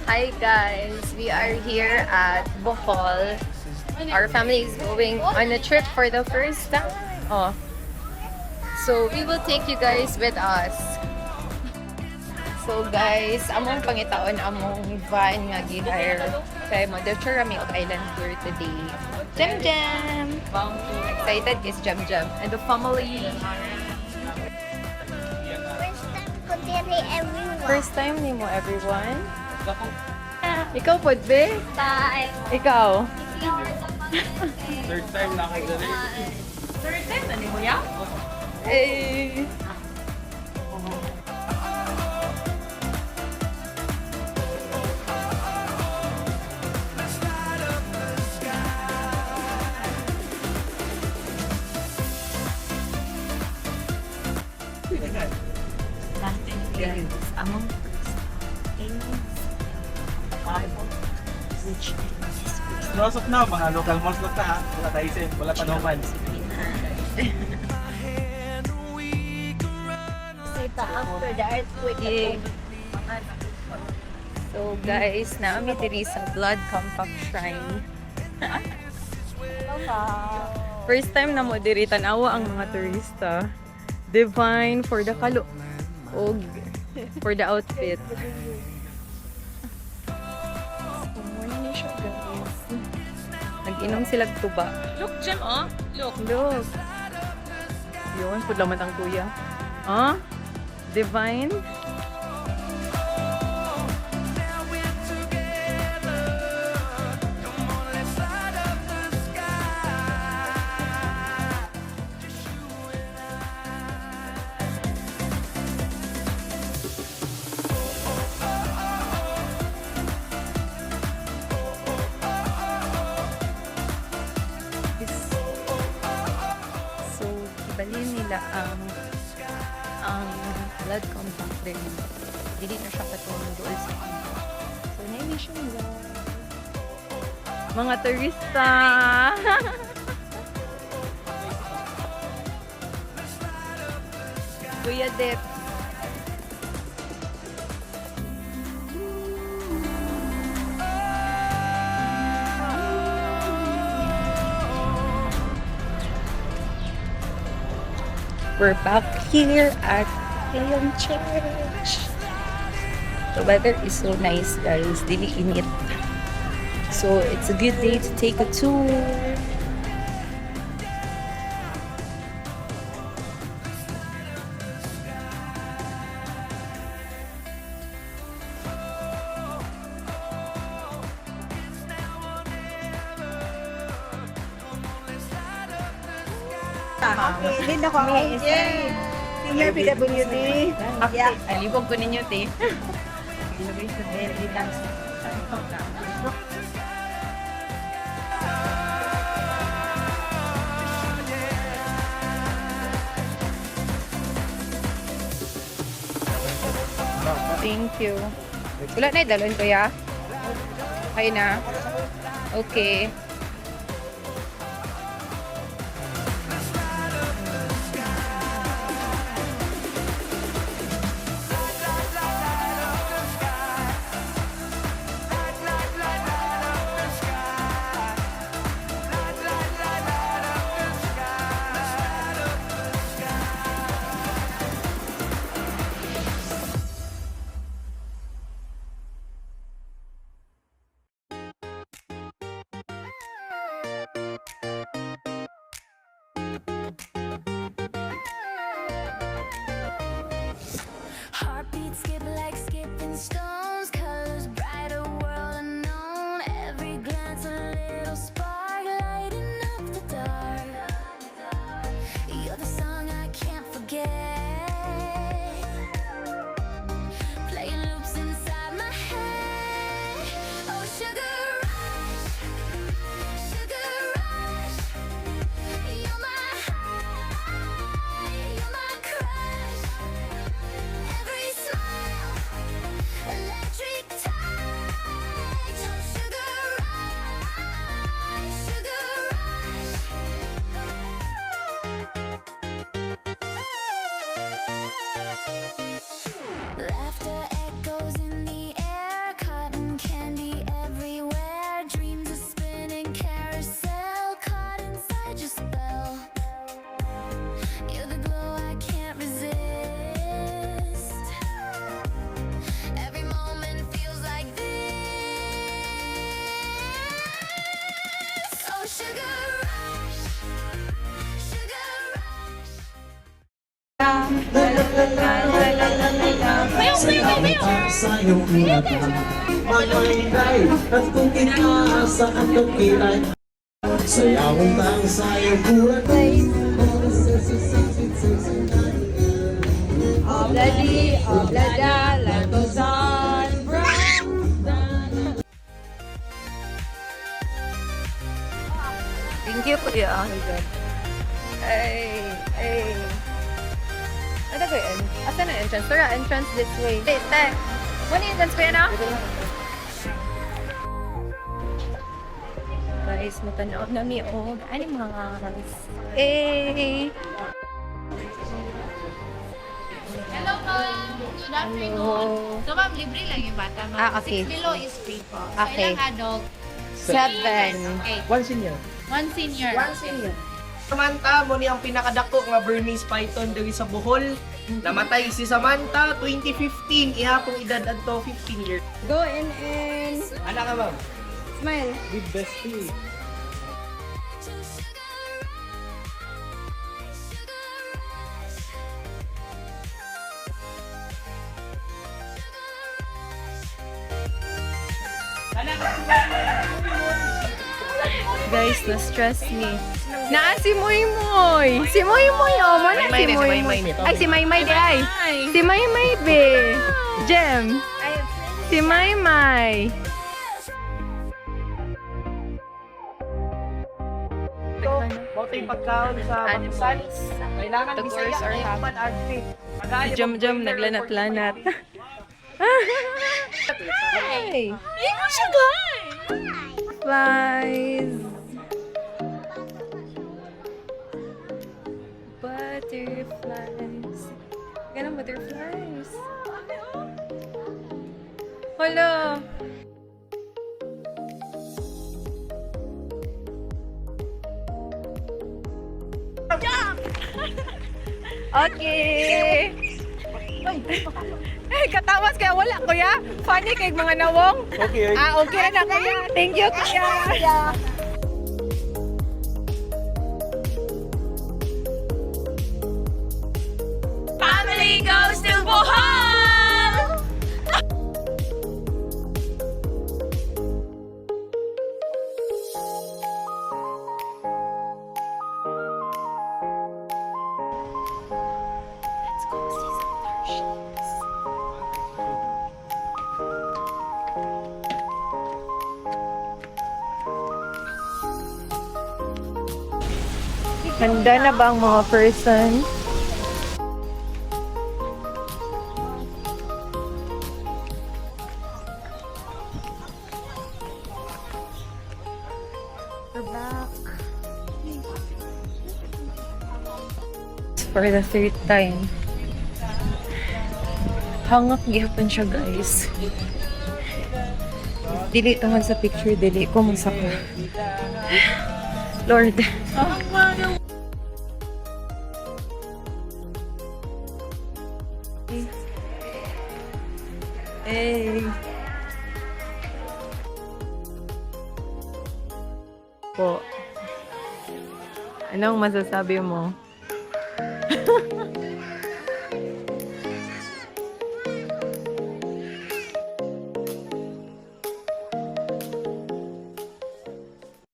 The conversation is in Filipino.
Hi guys, we are here at Bohol. Our family is going on a trip for the first time. Oh. So we will take you guys with us. So guys, among pangitaon among van nga gi-hire kay Model Rami of Island Tour today. Jam Jam! Excited is Jam Jam and the family. First First time time ko diri everyone. ni mo everyone. Ikaw po, be? Bye. Ikaw? Third time na ako dali. Third time na ni mo ya? Eh. Nothing is among which is Close up na, mga local malls na ta ha. Wala tayo isip, wala pa naman. after the earthquake. Yeah. So guys, naami diri sa Blood Compact Shrine. First time na mo diri tanawa ang mga turista. Divine for the kalo og for the outfit. So, morning siya guys. Nag-inom sila tuba. Look, Jem, oh. Look. Look. Yun, pudlaman ang kuya. Ah? Divine? So, ibalin nila ang blood compact din. Hindi na siya katulong doon sa ano. So, naimi siya nila. Mga turista! Kuya Dep. We're back here at Leon Church. The weather is so nice, guys. Dili init. So, it's a good day to take a tour. Okay, din ako ang senior PWD. Yeah. Alibog ko ninyo, te. Thank you. Wala na dalon ko ya? Okay na? Okay. sa iyong pinata. Mamayday at kung kinasaan kang kiray, sayawang tang sa iyong kulat. Obladi, oblada, life goes on. Thank you, Kuya. Ay, ay. Ano ba yun? Asa na entrance? Tara, entrance this way. Wait, te. Ano yung entrance, Kuya, na? Guys, matanood na mi o. Ano yung mga karas? Eh. Hello, ma'am. Good afternoon. So, ma'am, libre lang yung bata, ma'am. Ah, okay. 6 below is free po. So, Okay. ilang adult? 7. 8. One senior. 1 senior. Samantha mo ni ang pinakadako nga Burmese python diri sa Bohol. Namatay si Samantha 2015, ihapong edad adto 15 years. Go and Anak ka ma'am. smile. With bestie. Guys, na-stress ni. Naa si Moy Moy. Si Moy Moy, oh. Mana si Moy Moy. Ay, si May May di ay. Si May May be. Jem. Si May May. Ito, boto yung pagkaon sa Bangsan. Kailangan The Bisaya girls are ay happy. human arte. Si Jem Jem naglanat-lanat. Hey! Ikaw siya, guys! Flies. Butterflies. Ganun butterflies. Hello. Okay. Ay, katawas kaya wala, kuya. Funny kay mga nawong. Okay. Okay na, kuya. Thank you, kuya. Family goes to Bohol! Let's go see some starships. Handa na ba ang mga person? We're back. For the third time. Hangak gihapon siya, guys. Dili taman sa picture, dili ko masaka. Lord. Hey. Po. Anong masasabi mo?